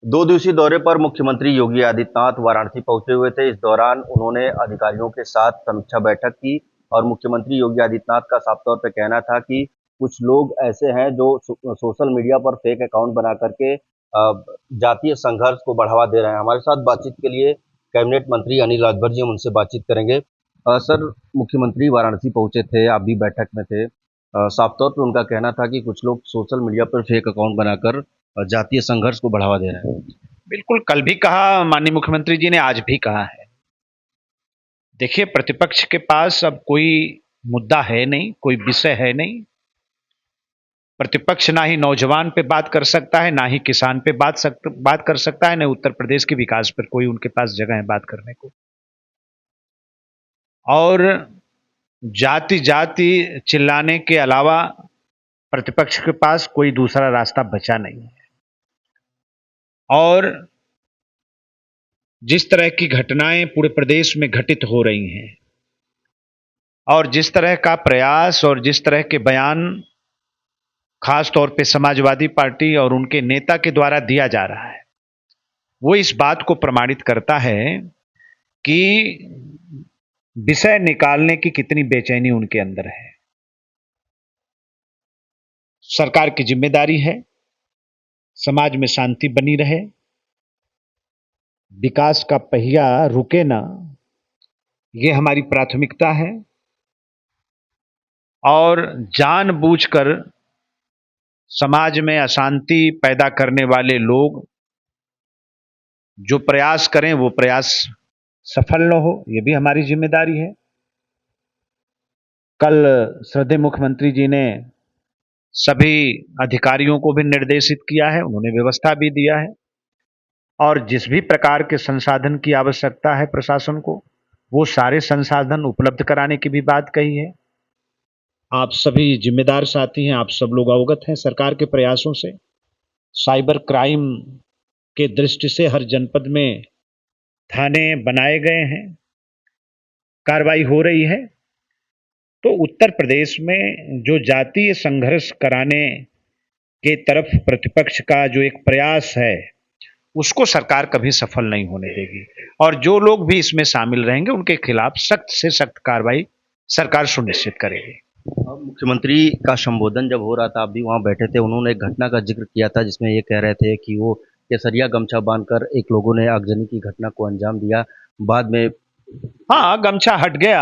दो दिवसीय दौरे पर मुख्यमंत्री योगी आदित्यनाथ वाराणसी पहुंचे हुए थे। इस दौरान उन्होंने अधिकारियों के साथ समीक्षा बैठक की और मुख्यमंत्री योगी आदित्यनाथ का साफ तौर पे कहना था कि कुछ लोग ऐसे हैं जो सोशल मीडिया पर फेक अकाउंट बना करके जातीय संघर्ष को बढ़ावा दे रहे हैं। हमारे साथ बातचीत के लिए कैबिनेट मंत्री अनिल राजभर जी, हम उनसे बातचीत करेंगे। सर, मुख्यमंत्री वाराणसी पहुंचे थे, आप भी बैठक में थे। साफ तौर पे उनका कहना था कि कुछ लोग सोशल मीडिया पर फेक अकाउंट बनाकर जातीय संघर्ष को बढ़ावा दे रहे हैं। बिल्कुल, कल भी कहा माननीय मुख्यमंत्री जी ने, आज भी कहा है। देखिए, प्रतिपक्ष के पास अब कोई मुद्दा है नहीं, कोई विषय है नहीं। प्रतिपक्ष ना ही नौजवान पे बात कर सकता है, ना ही किसान पे बात कर सकता है, न उत्तर प्रदेश के विकास पर कोई उनके पास जगह है बात करने को। और जाति जाति चिल्लाने के अलावा प्रतिपक्ष के पास कोई दूसरा रास्ता बचा नहीं है। और जिस तरह की घटनाएं पूरे प्रदेश में घटित हो रही हैं और जिस तरह का प्रयास और जिस तरह के बयान खास तौर पे समाजवादी पार्टी और उनके नेता के द्वारा दिया जा रहा है, वो इस बात को प्रमाणित करता है कि विषय निकालने की कितनी बेचैनी उनके अंदर है। सरकार की जिम्मेदारी है समाज में शांति बनी रहे, विकास का पहिया रुके ना, ये हमारी प्राथमिकता है। और जानबूझकर समाज में अशांति पैदा करने वाले लोग जो प्रयास करें वो प्रयास सफल न हो, ये भी हमारी जिम्मेदारी है। कल श्रद्धेय मुख्यमंत्री जी ने सभी अधिकारियों को भी निर्देशित किया है, उन्होंने व्यवस्था भी दिया है और जिस भी प्रकार के संसाधन की आवश्यकता है प्रशासन को, वो सारे संसाधन उपलब्ध कराने की भी बात कही है। आप सभी जिम्मेदार साथी हैं, आप सब लोग अवगत हैं सरकार के प्रयासों से। साइबर क्राइम के दृष्टि से हर जनपद में थाने बनाए गए हैं, कार्रवाई हो रही है। तो उत्तर प्रदेश में जो जातीय संघर्ष कराने के तरफ प्रतिपक्ष का जो एक प्रयास है, उसको सरकार कभी सफल नहीं होने देगी और जो लोग भी इसमें शामिल रहेंगे उनके खिलाफ सख्त से सख्त कार्रवाई सरकार सुनिश्चित करेगी। मुख्यमंत्री का संबोधन जब हो रहा था, आप भी वहां बैठे थे, उन्होंने एक घटना का जिक्र किया था जिसमें ये कह रहे थे कि वो केसरिया गमछा बांधकर एक लोगों ने आगजनी की घटना को अंजाम दिया। बाद में हाँ, गमछा हट गया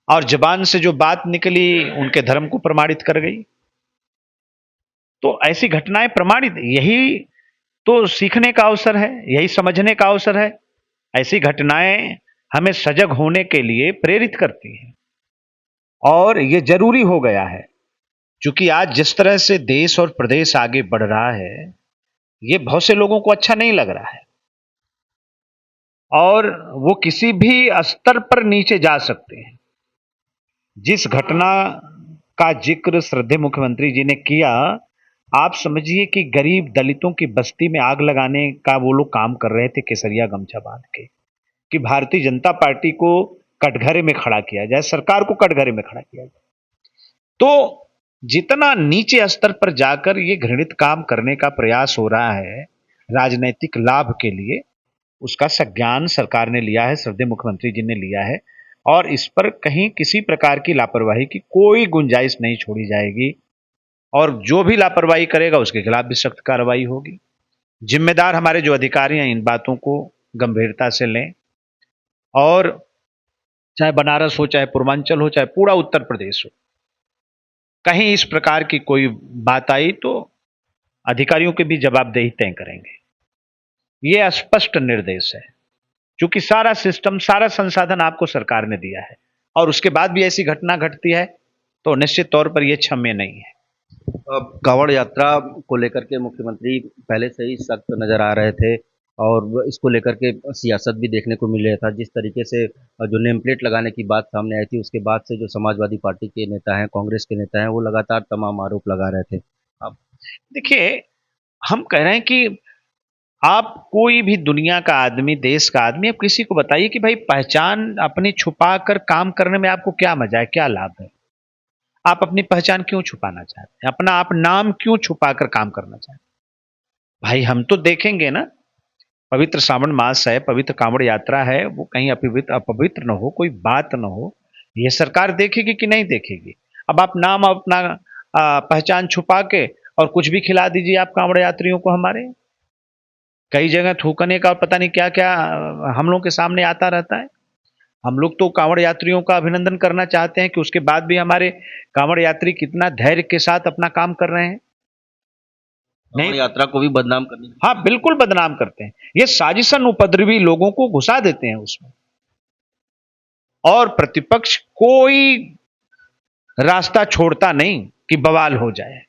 और जबान से जो बात निकली उनके धर्म को प्रमाणित कर गई। तो ऐसी घटनाएं प्रमाणित, यही तो सीखने का अवसर है, यही समझने का अवसर है। ऐसी घटनाएं हमें सजग होने के लिए प्रेरित करती हैं और ये जरूरी हो गया है, क्योंकि आज जिस तरह से देश और प्रदेश आगे बढ़ रहा है, ये बहुत से लोगों को अच्छा नहीं लग रहा है और वो किसी भी स्तर पर नीचे जा सकते हैं। जिस घटना का जिक्र श्रद्धेय मुख्यमंत्री जी ने किया, आप समझिए कि गरीब दलितों की बस्ती में आग लगाने का वो लोग काम कर रहे थे केसरिया गमछा बांध के, कि भारतीय जनता पार्टी को कटघरे में खड़ा किया जाए, सरकार को कटघरे में खड़ा किया जाए। तो जितना नीचे स्तर पर जाकर ये घृणित काम करने का प्रयास हो रहा है राजनीतिक लाभ के लिए, उसका संज्ञान सरकार ने लिया है, श्रद्धेय मुख्यमंत्री जी ने लिया है और इस पर कहीं किसी प्रकार की लापरवाही की कोई गुंजाइश नहीं छोड़ी जाएगी और जो भी लापरवाही करेगा उसके खिलाफ भी सख्त कार्रवाई होगी। जिम्मेदार हमारे जो अधिकारी हैं इन बातों को गंभीरता से लें और चाहे बनारस हो, चाहे पूर्वांचल हो, चाहे पूरा उत्तर प्रदेश हो, कहीं इस प्रकार की कोई बात आई तो अधिकारियों की भी जवाबदेही तय करेंगे। ये स्पष्ट निर्देश है, क्योंकि सारा सिस्टम, सारा संसाधन आपको सरकार ने दिया है और उसके बाद भी ऐसी घटना घटती है तो निश्चित तौर पर यह क्षम्य नहीं है। कांवड़ यात्रा को लेकर के मुख्यमंत्री पहले से ही सख्त नजर आ रहे थे और इसको लेकर के सियासत भी देखने को मिल रहा था। जिस तरीके से जो नेम प्लेट लगाने की बात सामने आई थी, उसके बाद से जो समाजवादी पार्टी के नेता हैं, कांग्रेस के नेता हैं, वो लगातार तमाम आरोप लगा रहे थे। अब देखिए, हम कह रहे हैं कि आप कोई भी दुनिया का आदमी, देश का आदमी, आप किसी को बताइए कि भाई पहचान अपनी छुपा कर काम करने में आपको क्या मजा है, क्या लाभ है? आप अपनी पहचान क्यों छुपाना चाहते हैं? अपना आप नाम क्यों छुपा कर काम करना चाहते हैं? भाई हम तो देखेंगे ना, पवित्र श्रावण मास है, पवित्र कांवड़ यात्रा है, वो कहीं अपवित्र अपवित्र न हो, कोई बात न हो, ये सरकार देखेगी कि नहीं देखेगी। अब आप नाम अपना पहचान छुपा के और कुछ भी खिला दीजिए आप कांवड़ यात्रियों को हमारे। कई जगह थूकने का और पता नहीं क्या क्या हम लोग के सामने आता रहता है। हम लोग तो कांवड़ यात्रियों का अभिनंदन करना चाहते हैं कि उसके बाद भी हमारे कांवड़ यात्री कितना धैर्य के साथ अपना काम कर रहे हैं। कांवड़ नहीं, यात्रा को भी बदनाम करने की। हाँ बिल्कुल बदनाम करते हैं, ये साजिशन उपद्रवी लोगों को घुसा देते हैं उसमें, और प्रतिपक्ष कोई रास्ता छोड़ता नहीं कि बवाल हो जाए।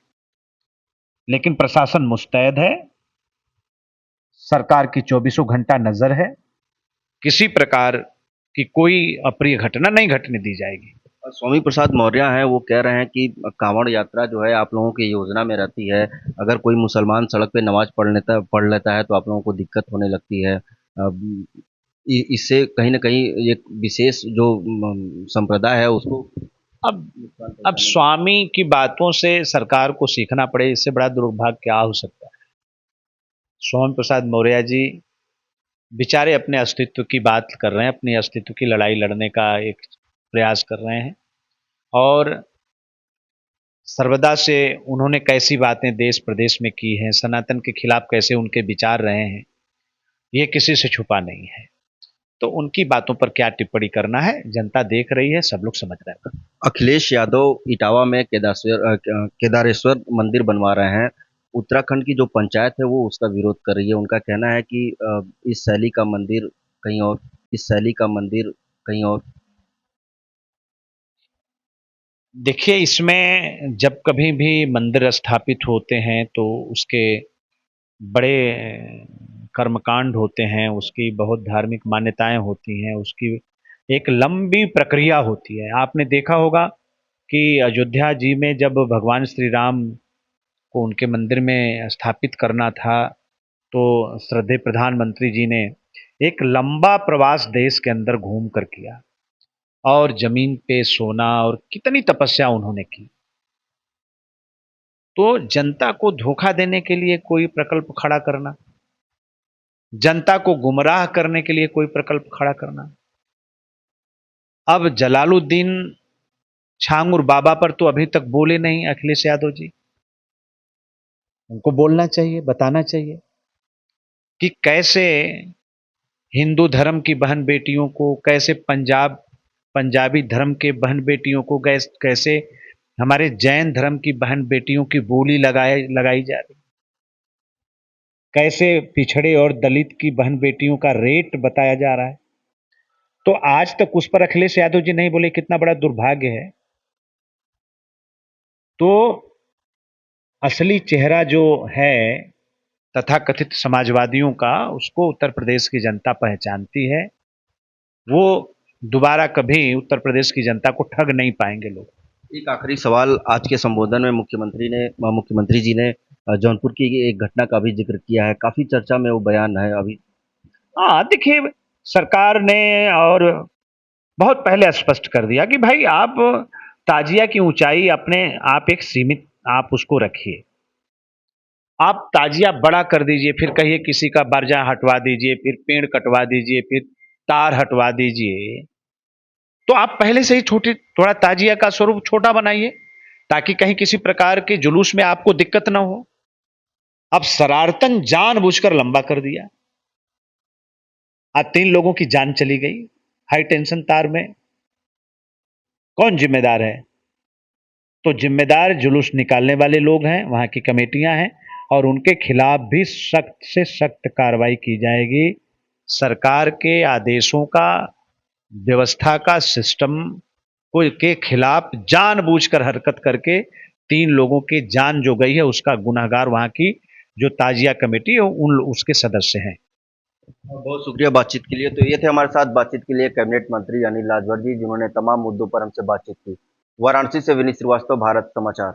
लेकिन प्रशासन मुस्तैद है, सरकार की चौबीसों घंटा नजर है, किसी प्रकार की कोई अप्रिय घटना नहीं घटने दी जाएगी। और स्वामी प्रसाद मौर्य हैं, वो कह रहे हैं कि कांवड़ यात्रा जो है आप लोगों की योजना में रहती है। अगर कोई मुसलमान सड़क पे नमाज पढ़ लेता है तो आप लोगों को दिक्कत होने लगती है। इससे कहीं ना कहीं एक विशेष जो संप्रदाय है उसको अब नुकसान अब पहुंचाने। स्वामी की बातों से सरकार को सीखना पड़े, इससे बड़ा दुर्भाग्य क्या हो सकता है। स्वामी प्रसाद मौर्य जी बेचारे अपने अस्तित्व की बात कर रहे हैं, अपने अस्तित्व की लड़ाई लड़ने का एक प्रयास कर रहे हैं, और सर्वदा से उन्होंने कैसी बातें देश प्रदेश में की हैं, सनातन के खिलाफ कैसे उनके विचार रहे हैं, ये किसी से छुपा नहीं है। तो उनकी बातों पर क्या टिप्पणी करना है, जनता देख रही है, सब लोग समझ रहे हैं। अखिलेश यादव इटावा में केदारेश्वर मंदिर बनवा रहे हैं। उत्तराखंड की जो पंचायत है वो उसका विरोध कर रही है। उनका कहना है कि इस शैली का मंदिर कहीं और, इस शैली का मंदिर कहीं और। देखिए, इसमें जब कभी भी मंदिर स्थापित होते हैं तो उसके बड़े कर्मकांड होते हैं, उसकी बहुत धार्मिक मान्यताएं होती हैं, उसकी एक लंबी प्रक्रिया होती है। आपने देखा होगा कि अयोध्या जी में जब भगवान श्री राम को उनके मंदिर में स्थापित करना था, तो श्रद्धेय प्रधानमंत्री जी ने एक लंबा प्रवास देश के अंदर घूम कर किया, और जमीन पे सोना और कितनी तपस्या उन्होंने की। तो जनता को धोखा देने के लिए कोई प्रकल्प खड़ा करना, जनता को गुमराह करने के लिए कोई प्रकल्प खड़ा करना। अब जलालुद्दीन छांगुर बाबा पर तो अभी तक बोले नहीं अखिलेश यादव जी। उनको बोलना चाहिए, बताना चाहिए कि कैसे हिंदू धर्म की बहन बेटियों को, कैसे पंजाबी धर्म के बहन बेटियों को, कैसे हमारे जैन धर्म की बहन बेटियों की बोली लगाई जा रही, कैसे पिछड़े और दलित की बहन बेटियों का रेट बताया जा रहा है। तो आज तक उस पर अखिलेश यादव जी नहीं बोले, कितना बड़ा दुर्भाग्य है। तो असली चेहरा जो है तथाकथित समाजवादियों का, उसको उत्तर प्रदेश की जनता पहचानती है। वो दोबारा कभी उत्तर प्रदेश की जनता को ठग नहीं पाएंगे लोग। एक आखिरी सवाल, आज के संबोधन में मुख्यमंत्री जी ने जौनपुर की एक घटना का भी जिक्र किया है। काफी चर्चा में वो बयान है अभी। हाँ देखिए, सरकार ने और बहुत पहले स्पष्ट कर दिया कि भाई आप ताजिया की ऊंचाई अपने आप एक सीमित आप उसको रखिए। आप ताजिया बड़ा कर दीजिए, फिर कहिए किसी का बर्जा हटवा दीजिए, फिर पेड़ कटवा दीजिए, फिर तार हटवा दीजिए। तो आप पहले से ही छोटी थोड़ा ताजिया का स्वरूप छोटा बनाइए, ताकि कहीं किसी प्रकार के जुलूस में आपको दिक्कत ना हो। अब शरारतन जानबूझकर लंबा कर दिया। आज 3 लोगों की जान चली गई हाई टेंशन तार में। कौन जिम्मेदार है? तो जिम्मेदार जुलूस निकालने वाले लोग हैं, वहां की कमेटियां हैं, और उनके खिलाफ भी सख्त से सख्त कार्रवाई की जाएगी। सरकार के आदेशों का, व्यवस्था का, सिस्टम को के खिलाफ जानबूझकर हरकत करके 3 लोगों की जान जो गई है उसका गुनहगार वहां की जो ताजिया कमेटी है उन उसके सदस्य हैं। बहुत शुक्रिया बातचीत के लिए। तो ये थे हमारे साथ बातचीत के लिए कैबिनेट मंत्री अनिल राजभर जी, जिन्होंने तमाम मुद्दों पर हमसे बातचीत की। वाराणसी से विनीत श्रीवास्तव, भारत समाचार।